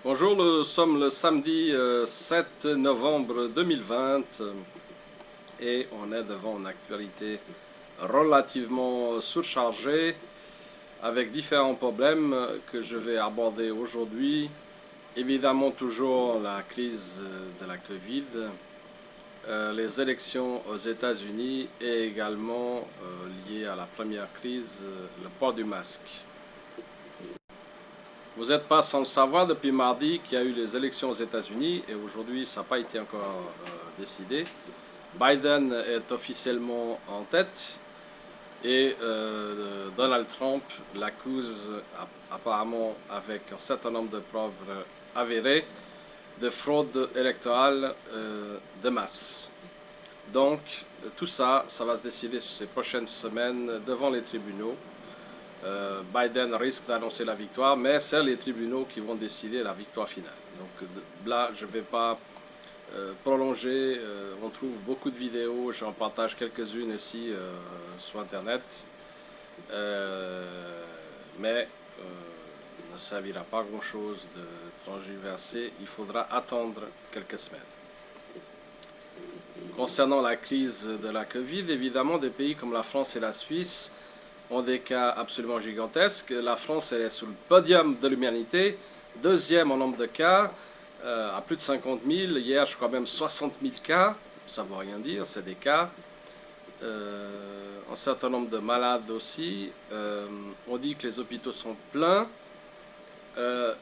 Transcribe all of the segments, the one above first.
Bonjour, nous sommes le samedi 7 novembre 2020 et on est devant une actualité relativement surchargée avec différents problèmes que je vais aborder aujourd'hui. Évidemment toujours la crise de la Covid, les élections aux États-Unis et également lié à la première crise, le port du masque. Vous n'êtes pas sans le savoir depuis mardi qu'il y a eu les élections aux États-Unis et aujourd'hui ça n'a pas été encore décidé. Biden est officiellement en tête et Donald Trump l'accuse apparemment avec un certain nombre de preuves avérées de fraude électorale de masse. Donc tout ça, ça va se décider ces prochaines semaines devant les tribunaux. Biden risque d'annoncer la victoire, mais c'est les tribunaux qui vont décider la victoire finale. Donc là, je ne vais pas prolonger. On trouve beaucoup de vidéos, j'en partage quelques-unes ici sur Internet. Mais il ne servira pas grand-chose de transverser. Il faudra attendre quelques semaines. Concernant la crise de la Covid, évidemment, des pays comme la France et la Suisse ont des cas absolument gigantesques. La France elle est sur le podium de l'humanité, deuxième en nombre de cas, à plus de 50 000. Hier, je crois même 60 000 cas. Ça ne veut rien dire, c'est des cas. Un certain nombre de malades aussi. On dit que les hôpitaux sont pleins.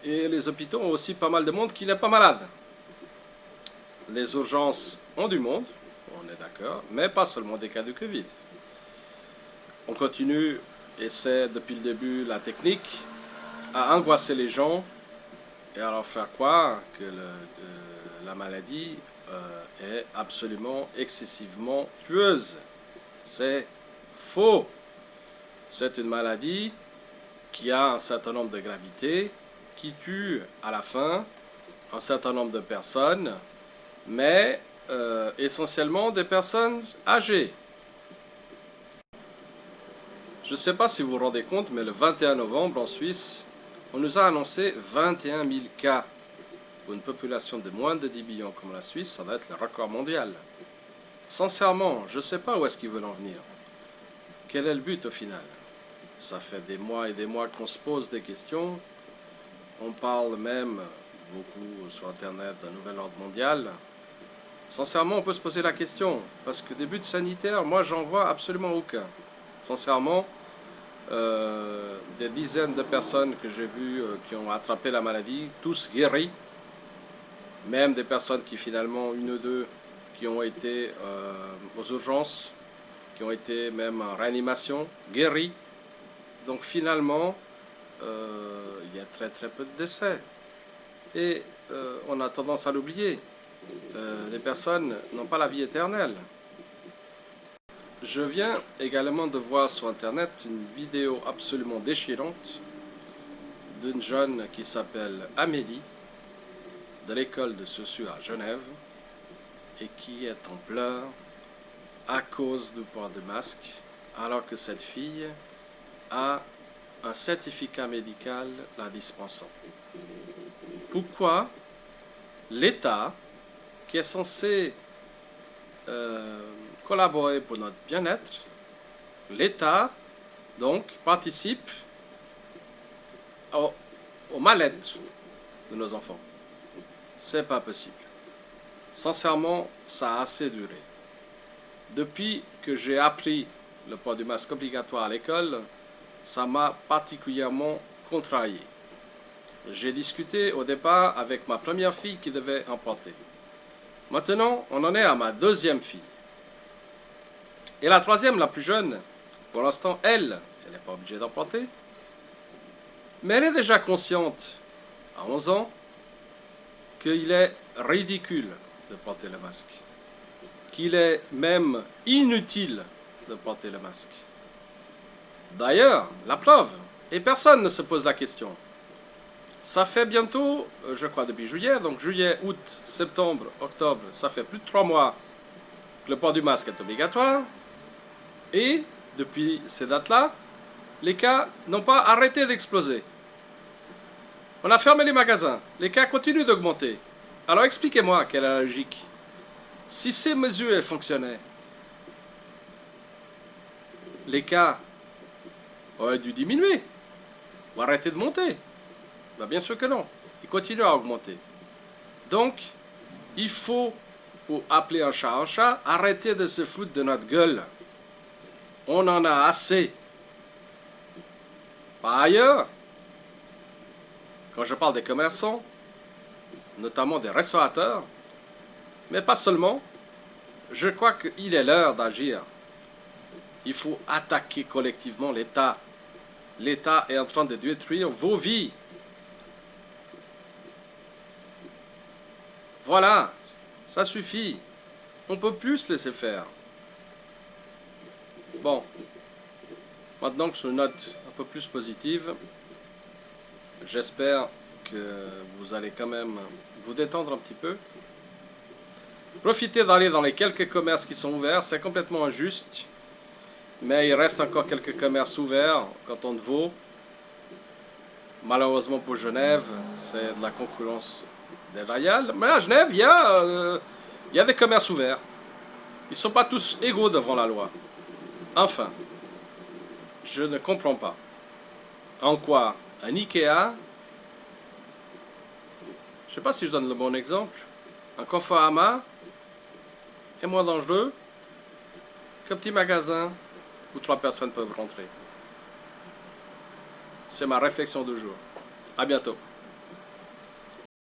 Et les hôpitaux ont aussi pas mal de monde qui n'est pas malade. Les urgences ont du monde, on est d'accord, mais pas seulement des cas de Covid. On continue, et c'est depuis le début la technique, à angoisser les gens et à leur faire croire que la maladie est absolument excessivement tueuse. C'est faux. C'est une maladie qui a un certain nombre de gravités, qui tue à la fin un certain nombre de personnes, mais essentiellement des personnes âgées. Je ne sais pas si vous vous rendez compte, mais le 21 novembre en Suisse, on nous a annoncé 21 000 cas. Pour une population de moins de 10 millions comme la Suisse, ça va être le record mondial. Sincèrement, je ne sais pas où est-ce qu'ils veulent en venir. Quel est le but au final? Ça fait des mois et des mois qu'on se pose des questions. On parle même beaucoup sur Internet d'un nouvel ordre mondial. Sincèrement, on peut se poser la question, parce que des buts sanitaires, moi, j'en vois absolument aucun. Sincèrement, des dizaines de personnes que j'ai vues qui ont attrapé la maladie, tous guéris, même des personnes qui finalement, une ou deux, qui ont été aux urgences, qui ont été même en réanimation, guéris. Donc finalement, il y a très très peu de décès. Et on a tendance à l'oublier. Les personnes n'ont pas la vie éternelle. Je viens également de voir sur Internet une vidéo absolument déchirante d'une jeune qui s'appelle Amélie, de l'école de Saussure à Genève, et qui est en pleurs à cause du port de masque, alors que cette fille a un certificat médical la dispensant. Pourquoi l'État, qui est censé collaborer pour notre bien-être, l'État donc participe au mal-être de nos enfants? C'est pas possible. Sincèrement, ça a assez duré. Depuis que j'ai appris le port du masque obligatoire à l'école, ça m'a particulièrement contrarié. J'ai discuté au départ avec ma première fille qui devait en porter. Maintenant, on en est à ma deuxième fille. Et la troisième, la plus jeune, pour l'instant, elle n'est pas obligée d'en porter. Mais elle est déjà consciente, à 11 ans, qu'il est ridicule de porter le masque. Qu'il est même inutile de porter le masque. D'ailleurs, la preuve, et personne ne se pose la question. Ça fait bientôt, je crois depuis juillet, donc juillet, août, septembre, octobre, ça fait plus de 3 mois que le port du masque est obligatoire. Et depuis ces dates-là, les cas n'ont pas arrêté d'exploser. On a fermé les magasins. Les cas continuent d'augmenter. Alors expliquez-moi quelle est la logique. Si ces mesures elles fonctionnaient, les cas auraient dû diminuer ou arrêter de monter. Ben, bien sûr que non. Ils continuent à augmenter. Donc, il faut, pour appeler un chat, arrêter de se foutre de notre gueule. On en a assez. Par ailleurs, quand je parle des commerçants, notamment des restaurateurs, mais pas seulement, je crois qu'il est l'heure d'agir. Il faut attaquer collectivement l'État. L'État est en train de détruire vos vies. Voilà, ça suffit. On ne peut plus se laisser faire. Bon, maintenant que sur une note un peu plus positive, j'espère que vous allez quand même vous détendre un petit peu. Profitez d'aller dans les quelques commerces qui sont ouverts, c'est complètement injuste. Mais il reste encore quelques commerces ouverts au canton de Vaud. Malheureusement pour Genève, c'est de la concurrence déloyale. Mais à Genève, il y a des commerces ouverts. Ils ne sont pas tous égaux devant la loi. Enfin, je ne comprends pas en quoi un Ikea, je ne sais pas si je donne le bon exemple, un Conforama est moins dangereux qu'un petit magasin où 3 personnes peuvent rentrer. C'est ma réflexion du jour. À bientôt.